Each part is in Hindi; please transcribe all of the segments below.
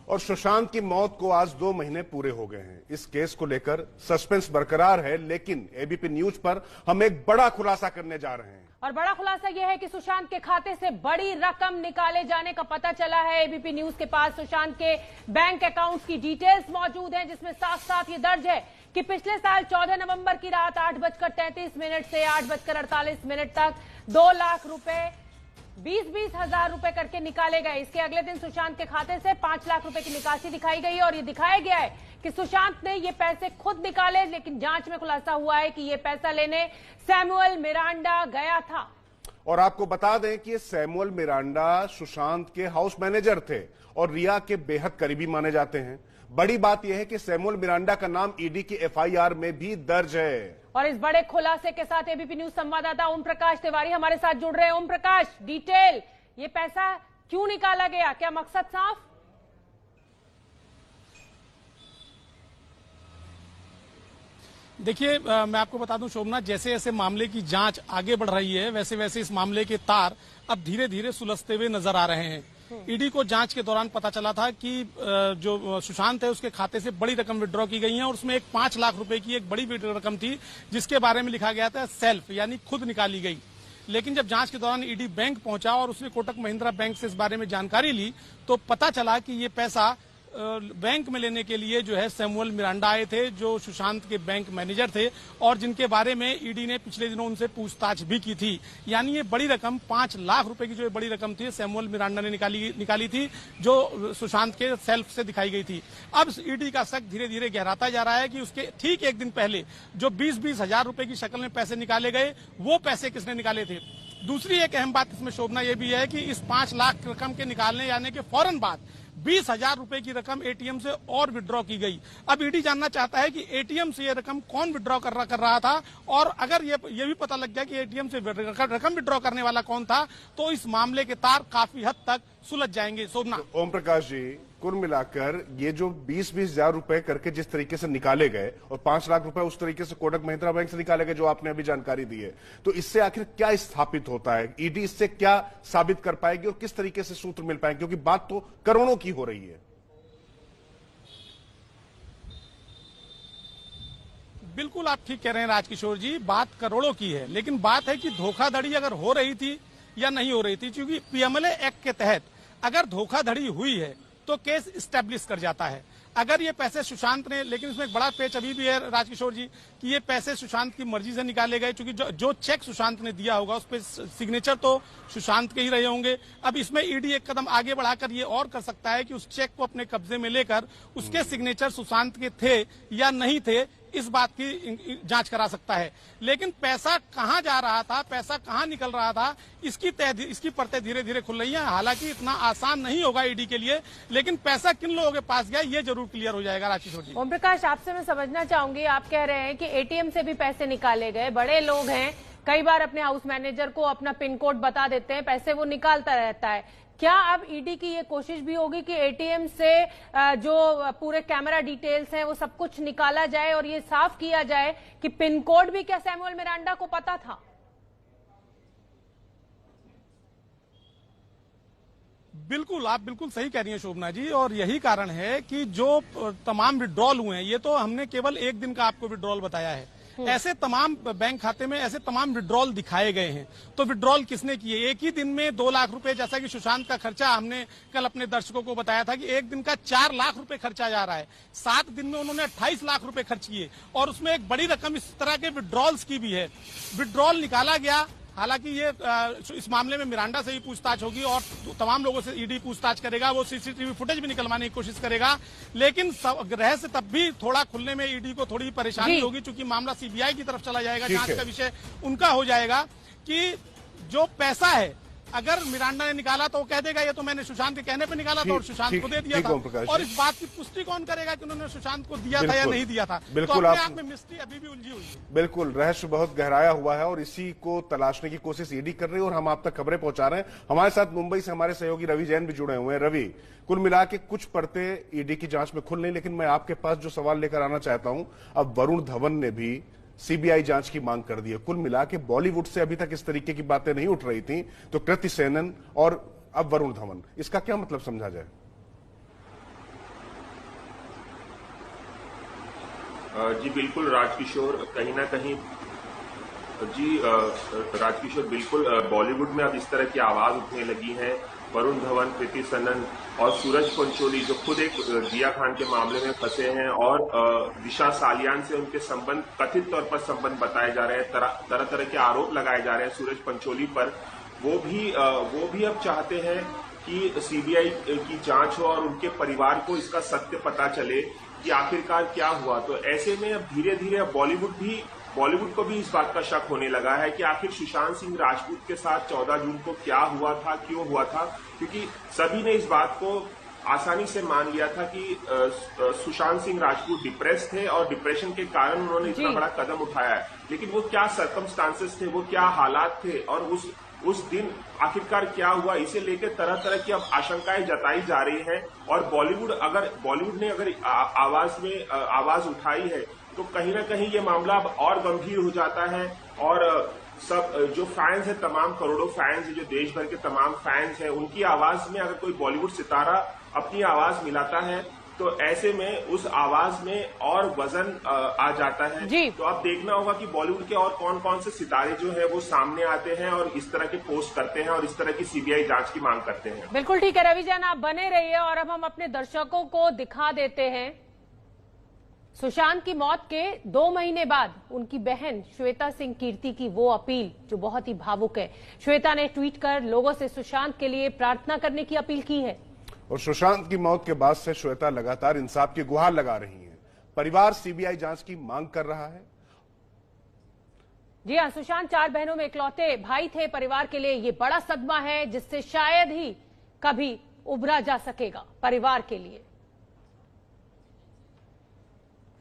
और सुशांत की मौत को आज 2 महीने पूरे हो गए हैं। इस केस को लेकर सस्पेंस बरकरार है, लेकिन एबीपी न्यूज पर हम एक बड़ा खुलासा करने जा रहे हैं। और बड़ा खुलासा यह है कि सुशांत के खाते से बड़ी रकम निकाले जाने का पता चला है। एबीपी न्यूज के पास सुशांत के बैंक अकाउंट्स की डिटेल्स मौजूद हैं, जिसमें साफ साफ ये दर्ज है कि पिछले साल 14 नवंबर की रात 8:33 से 8:48 तक 2 लाख रुपए 20-20 हजार रुपए करके निकाले गए। इसके अगले दिन सुशांत के खाते से 5 लाख रुपए की निकासी दिखाई गई और ये दिखाया गया है कि सुशांत ने ये पैसे खुद निकाले, लेकिन जांच में खुलासा हुआ है कि ये पैसा लेने सैमुअल मिरांडा गया था। और आपको बता दें कि सैमुअल मिरांडा सुशांत के हाउस मैनेजर थे और रिया के बेहद करीबी माने जाते हैं। बड़ी बात यह है कि सैमुअल मिरांडा का नाम ईडी की एफआईआर में भी दर्ज है। और इस बड़े खुलासे के साथ एबीपी न्यूज संवाददाता ओम प्रकाश तिवारी हमारे साथ जुड़ रहे हैं। ओम प्रकाश, डिटेल, ये पैसा क्यों निकाला गया, क्या मकसद साफ? देखिए, मैं आपको बता दूं शोभना, जैसे जैसे मामले की जांच आगे बढ़ रही है वैसे वैसे इस मामले के तार अब धीरे धीरे सुलझते हुए नजर आ रहे हैं। ईडी को जांच के दौरान पता चला था कि जो सुशांत है उसके खाते से बड़ी रकम विड्रॉ की गई है और उसमें एक 5 लाख रुपए की एक बड़ी रकम थी, जिसके बारे में लिखा गया था सेल्फ, यानी खुद निकाली गई। लेकिन जब जांच के दौरान ईडी बैंक पहुंचा और उसने कोटक महिंद्रा बैंक से इस बारे में जानकारी ली तो पता चला कि ये पैसा बैंक में लेने के लिए जो है सैमुअल मिरांडा आए थे, जो सुशांत के बैंक मैनेजर थे और जिनके बारे में ईडी ने पिछले दिनों उनसे पूछताछ भी की थी। यानी ये बड़ी रकम 5 लाख रुपए की जो बड़ी रकम थी सैमुअल मिरांडा ने निकाली थी, जो सुशांत के सेल्फ से दिखाई गई थी। अब ईडी का शक धीरे धीरे गहराता जा रहा है कि उसके ठीक एक दिन पहले जो 20-20 हजार रुपए की शक्ल में पैसे निकाले गए, वो पैसे किसने निकाले थे। दूसरी एक अहम बात इसमें शोभना यह भी है कि इस 5 लाख रकम के निकालने जाने के फौरन बाद 20 हजार रुपए की रकम एटीएम से और विड्रॉ की गई। अब ईडी जानना चाहता है कि एटीएम से ये रकम कौन विड्रॉ कर रहा था, और अगर ये भी पता लग गया कि एटीएम से रकम विड्रॉ करने वाला कौन था तो इस मामले के तार काफी हद तक सुलझ जाएंगे। शोभना, ओम प्रकाश जी, कुल मिलाकर ये जो 20-20 हजार रुपए करके जिस तरीके से निकाले गए और 5 लाख रुपए उस तरीके से कोटक महिंद्रा बैंक से निकाले गए, जो आपने अभी जानकारी दी है, तो इससे आखिर क्या स्थापित होता है? ईडी इससे क्या साबित कर पाएगी और किस तरीके से सूत्र मिल पाएंगे, क्योंकि बात तो करोड़ों की हो रही है। बिल्कुल आप ठीक कह रहे हैं राजकिशोर जी, बात करोड़ों की है, लेकिन बात है कि धोखाधड़ी अगर हो रही थी या नहीं हो रही थी, क्योंकि पीएमएलए एक्ट के तहत अगर धोखाधड़ी हुई है तो केस स्टैब्लिश कर जाता है। अगर ये पैसे सुशांत ने, लेकिन इसमें एक बड़ा पेच अभी भी है राजकिशोर जी कि ये पैसे सुशांत की मर्जी से निकाले गए, क्योंकि जो चेक सुशांत ने दिया होगा उस पर सिग्नेचर तो सुशांत के ही रहे होंगे। अब इसमें ईडी एक कदम आगे बढ़ाकर ये और कर सकता है कि उस चेक को अपने कब्जे में लेकर उसके सिग्नेचर सुशांत के थे या नहीं थे, इस बात की जांच करा सकता है। लेकिन पैसा कहां जा रहा था, पैसा कहां निकल रहा था, इसकी परतें धीरे धीरे खुल रही हैं। हालांकि इतना आसान नहीं होगा ईडी के लिए, लेकिन पैसा किन लोगों के पास गया ये जरूर क्लियर हो जाएगा। राजकिशोर जी, ओम प्रकाश, आपसे मैं समझना चाहूंगी, आप कह रहे हैं कि एटीएम से भी पैसे निकाले गए, बड़े लोग हैं, कई बार अपने हाउस मैनेजर को अपना पिन कोड बता देते हैं, पैसे वो निकालता रहता है। क्या अब ईडी की ये कोशिश भी होगी कि एटीएम से जो पूरे कैमरा डिटेल्स हैं वो सब कुछ निकाला जाए और ये साफ किया जाए कि पिन कोड भी क्या सैमुअल मिरांडा को पता था? बिल्कुल, आप बिल्कुल सही कह रही हैं शोभना जी, और यही कारण है कि जो तमाम विड्रॉल हुए हैं, ये तो हमने केवल एक दिन का आपको विड्रॉल बताया है, ऐसे तमाम बैंक खाते में ऐसे तमाम विड्रॉल दिखाए गए हैं। तो विड्रॉल किसने किए? एक ही दिन में 2 लाख रुपए, जैसा कि सुशांत का खर्चा हमने कल अपने दर्शकों को बताया था कि एक दिन का 4 लाख रुपए खर्चा जा रहा है। 7 दिन में उन्होंने 28 लाख रुपए खर्च किए और उसमें एक बड़ी रकम इस तरह के विड्रॉल्स की भी है। विड्रॉल निकाला गया। हालांकि ये इस मामले में मिरांडा से भी पूछताछ होगी और तमाम लोगों से ईडी पूछताछ करेगा, वो सीसीटीवी फुटेज भी निकलवाने की कोशिश करेगा, लेकिन रहस्य तब भी थोड़ा खुलने में ईडी को थोड़ी परेशानी होगी, क्योंकि मामला सीबीआई की तरफ चला जाएगा, जांच का विषय उनका हो जाएगा कि जो पैसा है अगर मिरांडा ने निकाला तो वो कह देगा ये तो मैंने सुशांत के कहने पे निकाला था और सुशांत को दे दिया था, और इस बात की पुष्टि कौन करेगा कि उन्होंने सुशांत को दिया था या नहीं दिया था। बिल्कुल, तो अपने आप में मिस्ट्री अभी भी उलझी हुई है। बिल्कुल, रहस्य बहुत गहराया हुआ है और इसी को तलाशने की कोशिश ईडी कर रही है और हम आप तक खबरें पहुंचा रहे हैं। हमारे साथ मुंबई से हमारे सहयोगी रवि जैन भी जुड़े हुए हैं। रवि, कुल मिला के कुछ परतें ईडी की जांच में खुल नहीं, लेकिन मैं आपके पास जो सवाल लेकर आना चाहता हूं, अब वरुण धवन ने भी सीबीआई जांच की मांग कर दी है। कुल मिला के बॉलीवुड से अभी तक इस तरीके की बातें नहीं उठ रही थी, तो कृति सेनन और अब वरुण धवन, इसका क्या मतलब समझा जाए? जी बिल्कुल राजकिशोर, कहीं ना कहीं राजकिशोर बिल्कुल बॉलीवुड में अब इस तरह की आवाज उठने लगी है। वरुण धवन, कृति सनन और सूरज पंचोली जो खुद एक जिया खान के मामले में फंसे हैं और दिशा सालियान से उनके संबंध, कथित तौर पर संबंध बताए जा रहे हैं, तरह तरह के आरोप लगाए जा रहे हैं सूरज पंचोली पर। वो भी अब चाहते हैं कि सीबीआई की जांच हो और उनके परिवार को इसका सत्य पता चले कि आखिरकार क्या हुआ। तो ऐसे में अब धीरे धीरे बॉलीवुड को भी इस बात का शक होने लगा है कि आखिर सुशांत सिंह राजपूत के साथ 14 जून को क्या हुआ था, क्यों हुआ था, क्योंकि सभी ने इस बात को आसानी से मान लिया था कि सुशांत सिंह राजपूत डिप्रेस थे और डिप्रेशन के कारण उन्होंने इतना बड़ा कदम उठाया है। लेकिन वो क्या सर्कमस्टांसेस थे, वो क्या हालात थे और उस दिन आखिरकार क्या हुआ, इसे लेकर तरह तरह की अब आशंकाएं जताई जा रही हैं। और बॉलीवुड ने अगर आवाज उठाई है तो कहीं ना कहीं ये मामला अब और गंभीर हो जाता है। और सब जो फैंस हैं, तमाम करोड़ों फैंस हैं, जो देश भर के तमाम फैंस हैं, उनकी आवाज में अगर कोई बॉलीवुड सितारा अपनी आवाज मिलाता है तो ऐसे में उस आवाज में और वजन आ जाता है। तो अब देखना होगा कि बॉलीवुड के और कौन कौन से सितारे जो है वो सामने आते हैं और इस तरह के पोस्ट करते हैं और इस तरह की सीबीआई जांच की मांग करते हैं। बिल्कुल ठीक है रवि जैन, आप बने रहिए और अब हम अपने दर्शकों को दिखा देते हैं सुशांत की मौत के 2 महीने बाद उनकी बहन श्वेता सिंह कीर्ति की वो अपील जो बहुत ही भावुक है। श्वेता ने ट्वीट कर लोगों से सुशांत के लिए प्रार्थना करने की अपील की है। और सुशांत की मौत के बाद से श्वेता लगातार इंसाफ की गुहार लगा रही हैं। परिवार सीबीआई जांच की मांग कर रहा है। जी हाँ, सुशांत 4 बहनों में इकलौते भाई थे। परिवार के लिए ये बड़ा सदमा है जिससे शायद ही कभी उभरा जा सकेगा परिवार के लिए।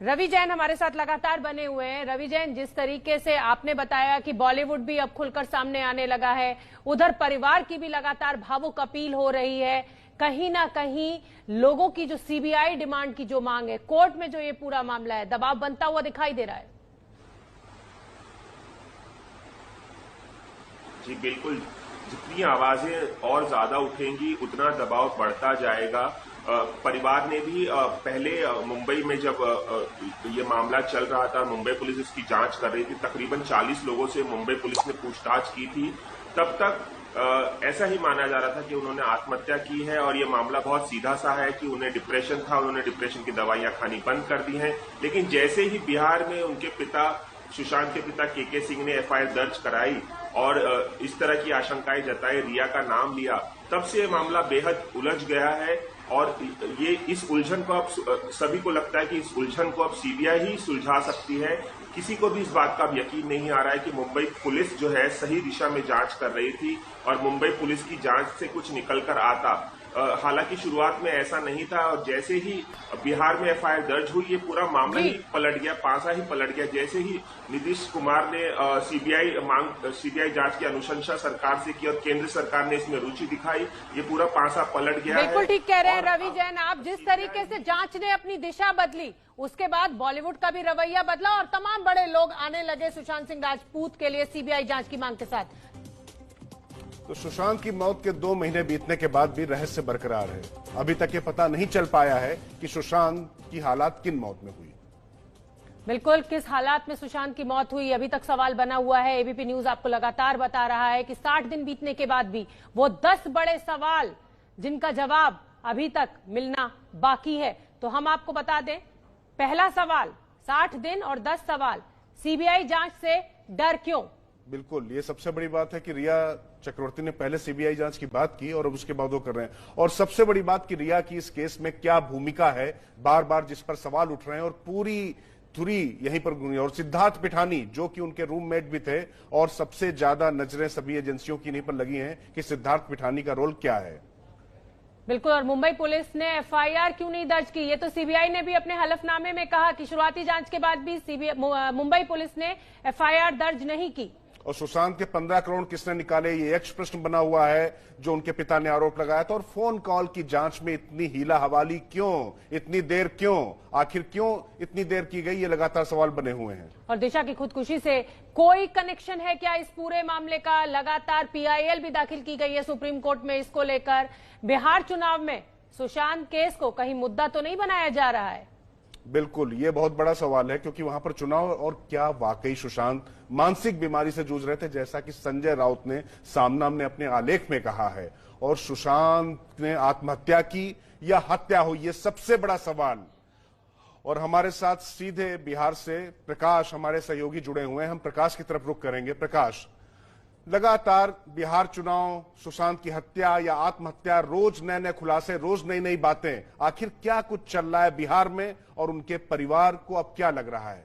रवि जैन हमारे साथ लगातार बने हुए हैं। रवि जैन, जिस तरीके से आपने बताया कि बॉलीवुड भी अब खुलकर सामने आने लगा है, उधर परिवार की भी लगातार भावुक अपील हो रही है। कहीं ना कहीं लोगों की जो सीबीआई डिमांड की जो मांग है, कोर्ट में जो ये पूरा मामला है, दबाव बनता हुआ दिखाई दे रहा है। जी बिल्कुल, जितनी आवाजें और ज्यादा उठेंगी उतना दबाव बढ़ता जाएगा। परिवार ने भी पहले मुंबई में जब ये मामला चल रहा था, मुंबई पुलिस इसकी जांच कर रही थी, तकरीबन 40 लोगों से मुंबई पुलिस ने पूछताछ की थी। तब तक ऐसा ही माना जा रहा था कि उन्होंने आत्महत्या की है और ये मामला बहुत सीधा सा है कि उन्हें डिप्रेशन था, उन्होंने डिप्रेशन की दवाइयां खानी बंद कर दी हैं। लेकिन जैसे ही बिहार में उनके पिता, सुशांत के पिता के सिंह ने एफआईआर दर्ज कराई और इस तरह की आशंकाएं जताई, रिया का नाम लिया, तब से ये मामला बेहद उलझ गया है। और ये इस उलझन को अब सभी को लगता है कि इस उलझन को अब सीबीआई ही सुलझा सकती है। किसी को भी इस बात का यकीन नहीं आ रहा है कि मुंबई पुलिस जो है सही दिशा में जांच कर रही थी और मुंबई पुलिस की जांच से कुछ निकल कर आता। हालांकि शुरुआत में ऐसा नहीं था और जैसे ही बिहार में एफआईआर दर्ज हुई, ये पूरा मामला ही पलट गया, पासा ही पलट गया। जैसे ही नीतीश कुमार ने सीबीआई जांच की अनुशंसा सरकार से की और केंद्र सरकार ने इसमें रुचि दिखाई, ये पूरा पासा पलट गया। बिल्कुल ठीक कह रहे हैं रवि जैन आप। जिस तरीके से जांच ने अपनी दिशा बदली, उसके बाद बॉलीवुड का भी रवैया बदला और तमाम बड़े लोग आने लगे सुशांत सिंह राजपूत के लिए सीबीआई जांच की मांग के साथ। तो सुशांत की मौत के 2 महीने बीतने के बाद भी रहस्य बरकरार है। अभी तक ये पता नहीं चल पाया है कि सुशांत की हालात किन मौत में हुई। बिल्कुल, किस हालात में सुशांत की मौत हुई अभी तक सवाल बना हुआ है। एबीपी न्यूज आपको लगातार बता रहा है कि 60 दिन बीतने के बाद भी वो 10 बड़े सवाल जिनका जवाब अभी तक मिलना बाकी है। तो हम आपको बता दें, पहला सवाल 60 दिन और 10 सवाल, सीबीआई जांच से डर क्यों? बिल्कुल, ये सबसे बड़ी बात है कि रिया चक्रवर्ती ने पहले सीबीआई जांच की बात की और अब उसके बाद वो कर रहे हैं। और सबसे बड़ी बात कि रिया की इस केस में क्या भूमिका है, बार बार जिस पर सवाल उठ रहे हैं और पूरी धुरी यहीं पर घूमी। और सिद्धार्थ पिठानी जो कि उनके रूममेट भी थे और सबसे ज्यादा नजरें सभी एजेंसियों की इन्हीं पर लगी हैं कि सिद्धार्थ पिठानी का रोल क्या है। बिल्कुल, और मुंबई पुलिस ने एफआईआर क्यों नहीं दर्ज की? ये तो सीबीआई ने भी अपने हलफनामे में कहा कि शुरुआती जांच के बाद भी मुंबई पुलिस ने एफआईआर दर्ज नहीं की। और सुशांत के 15 करोड़ किसने निकाले, ये एक प्रश्न बना हुआ है जो उनके पिता ने आरोप लगाया था। और फोन कॉल की जांच में इतनी हीला हवाली क्यों, इतनी देर क्यों, आखिर क्यों इतनी देर की गई, ये लगातार सवाल बने हुए हैं। और दिशा की खुदकुशी से कोई कनेक्शन है क्या इस पूरे मामले का? लगातार पीआईएल भी दाखिल की गई है सुप्रीम कोर्ट में इसको लेकर। बिहार चुनाव में सुशांत केस को कहीं मुद्दा तो नहीं बनाया जा रहा है? बिल्कुल, ये बहुत बड़ा सवाल है क्योंकि वहां पर चुनाव और क्या वाकई सुशांत मानसिक बीमारी से जूझ रहे थे, जैसा कि संजय राउत ने सामना में अपने आलेख में कहा है, और सुशांत ने आत्महत्या की या हत्या हुई, ये सबसे बड़ा सवाल। और हमारे साथ सीधे बिहार से प्रकाश हमारे सहयोगी जुड़े हुए हैं, हम प्रकाश की तरफ रुख करेंगे। प्रकाश, लगातार बिहार चुनाव, सुशांत की हत्या या आत्महत्या, रोज नए नए खुलासे, रोज नई नई बातें, आखिर क्या कुछ चल रहा है बिहार में और उनके परिवार को अब क्या लग रहा है?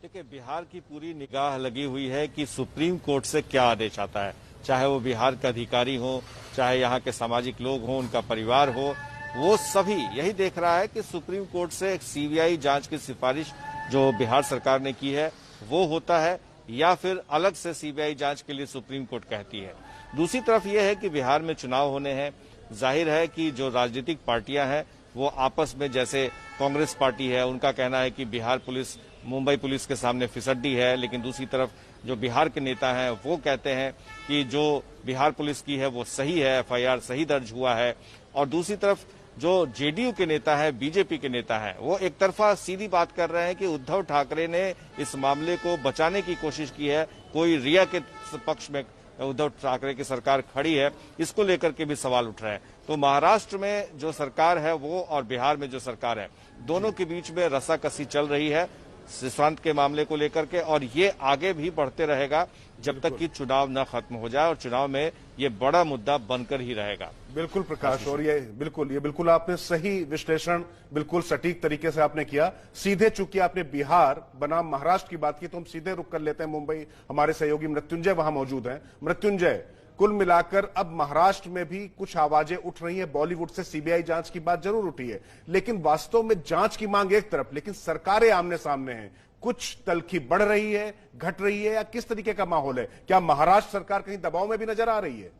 देखिए, बिहार की पूरी निगाह लगी हुई है कि सुप्रीम कोर्ट से क्या आदेश आता है, चाहे वो बिहार के अधिकारी हो, चाहे यहाँ के सामाजिक लोग हों, उनका परिवार हो, वो सभी यही देख रहा है कि सुप्रीम कोर्ट से एक सीबीआई जांच की सिफारिश जो बिहार सरकार ने की है वो होता है, या फिर अलग से सीबीआई जांच के लिए सुप्रीम कोर्ट कहती है। दूसरी तरफ यह है कि बिहार में चुनाव होने हैं, जाहिर है कि जो राजनीतिक पार्टियां हैं वो आपस में, जैसे कांग्रेस पार्टी है, उनका कहना है कि बिहार पुलिस मुंबई पुलिस के सामने फिसड्डी है, लेकिन दूसरी तरफ जो बिहार के नेता हैं वो कहते हैं कि जो बिहार पुलिस की है वो सही है, एफआईआर सही दर्ज हुआ है। और दूसरी तरफ जो जेडीयू के नेता है, बीजेपी के नेता हैं, वो एक तरफा सीधी बात कर रहे हैं कि उद्धव ठाकरे ने इस मामले को बचाने की कोशिश की है, कोई रिया के पक्ष में उद्धव ठाकरे की सरकार खड़ी है, इसको लेकर के भी सवाल उठ रहे हैं। तो महाराष्ट्र में जो सरकार है वो और बिहार में जो सरकार है, दोनों के बीच में रस्साकसी चल रही है सुशांत के मामले को लेकर के, और ये आगे भी बढ़ते रहेगा जब तक कि चुनाव न खत्म हो जाए, और चुनाव में ये बड़ा मुद्दा बनकर ही रहेगा। बिल्कुल प्रकाश, और ये बिल्कुल आपने सही विश्लेषण बिल्कुल सटीक तरीके से आपने किया। सीधे चूंकि आपने बिहार बनाम महाराष्ट्र की बात की, तो हम सीधे रुक कर लेते हैं मुंबई। हमारे सहयोगी मृत्युंजय वहां मौजूद हैं। मृत्युंजय, कुल मिलाकर अब महाराष्ट्र में भी कुछ आवाजें उठ रही हैं, बॉलीवुड से सीबीआई जांच की बात जरूर उठी है, लेकिन वास्तव में जांच की मांग एक तरफ, लेकिन सरकारें आमने सामने हैं। कुछ तल्खी बढ़ रही है, घट रही है, या किस तरीके का माहौल है? क्या महाराष्ट्र सरकार कहीं दबाव में भी नजर आ रही है?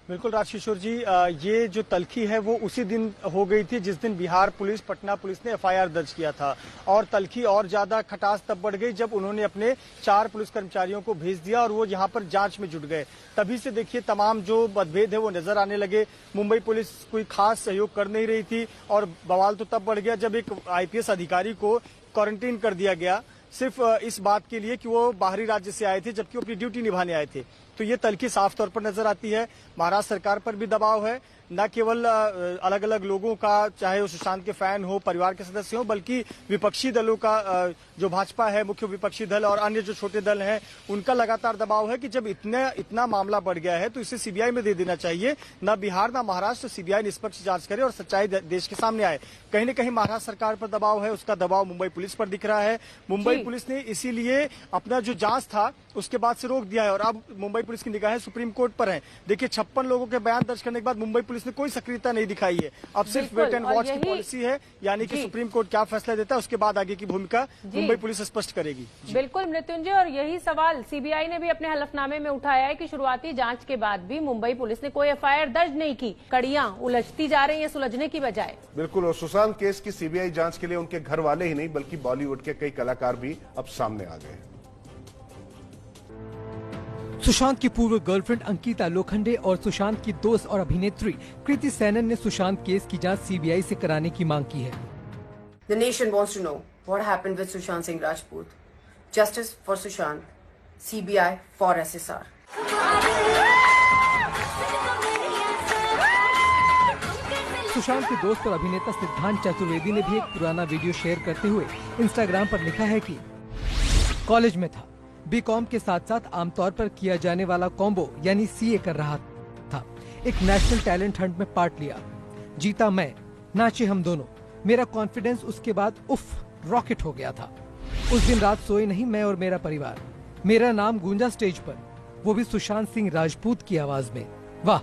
बिल्कुल राजकिशोर जी, ये जो तल्खी है वो उसी दिन हो गई थी जिस दिन बिहार पुलिस, पटना पुलिस ने एफआईआर दर्ज किया था, और तल्खी और ज्यादा खटास तब बढ़ गई जब उन्होंने अपने 4 पुलिस कर्मचारियों को भेज दिया और वो यहाँ पर जांच में जुट गए। तभी से देखिए तमाम जो मतभेद है वो नजर आने लगे। मुंबई पुलिस कोई खास सहयोग कर नहीं रही थी, और बवाल तो तब बढ़ गया जब एक आईपीएस अधिकारी को क्वारंटीन कर दिया गया, सिर्फ इस बात के लिए कि वो बाहरी राज्य से आए थे जबकि वो अपनी ड्यूटी निभाने आए थे। तो ये तल्खी साफ तौर पर नजर आती है। महाराष्ट्र सरकार पर भी दबाव है, न केवल अलग अलग लोगों का, चाहे वो सुशांत के फैन हो, परिवार के सदस्य हो, बल्कि विपक्षी दलों का, जो भाजपा है मुख्य विपक्षी दल, और अन्य जो छोटे दल हैं, उनका लगातार दबाव है कि जब इतना मामला बढ़ गया है तो इसे सीबीआई में दे देना चाहिए। न बिहार न महाराष्ट्र, सीबीआई निष्पक्ष जांच करे और सच्चाई देश के सामने आए। कहीं न कहीं महाराष्ट्र सरकार पर दबाव है, उसका दबाव मुंबई पुलिस पर दिख रहा है। मुंबई पुलिस ने इसीलिए अपना जो जांच था उसके बाद से रोक दिया है, और अब मुंबई पुलिस की निगाहें सुप्रीम कोर्ट पर है। देखिए 56 लोगों के बयान दर्ज करने के बाद मुंबई पुलिस ने कोई सक्रियता नहीं दिखाई है। अब सिर्फ वेट एंड वॉच की पॉलिसी है, यानी कि सुप्रीम कोर्ट क्या फैसला देता है उसके बाद आगे की भूमिका मुंबई पुलिस स्पष्ट करेगी। बिल्कुल मृत्युंजय, और यही सवाल सीबीआई ने भी अपने हलफनामे में उठाया है कि शुरुआती जांच के बाद भी मुंबई पुलिस ने कोई एफआईआर दर्ज नहीं की। कड़ियां उलझती जा रही हैं सुलझने की बजाय। बिल्कुल, और सुशांत केस की सीबीआई जांच के लिए उनके घर वाले ही नहीं बल्कि बॉलीवुड के कई कलाकार भी अब सामने आ गए। सुशांत की पूर्व गर्लफ्रेंड अंकिता लोखंडे और सुशांत की दोस्त और अभिनेत्री कृति सेनन ने सुशांत केस की जांच सीबीआई से कराने की मांग की है। The nation wants to know what happened with Sushant Singh Rajput. Justice for Sushant. CBI for SSR. Sushant के दोस्त और अभिनेता सिद्धांत चतुर्वेदी ने भी एक पुराना वीडियो शेयर करते हुए इंस्टाग्राम पर लिखा है कि कॉलेज में था, बीकॉम के साथ साथ आमतौर पर किया जाने वाला कॉम्बो यानी सीए कर रहा था। एक नेशनल टैलेंट हंट में पार्ट लिया, जीता मैं, नाचे हम दोनों। मेरा कॉन्फिडेंस उसके बाद रॉकेट हो गया था। उस दिन रात सोए नहीं मैं और मेरा परिवार। मेरा नाम गूंजा स्टेज पर, वो भी सुशांत सिंह राजपूत की आवाज में। वाह।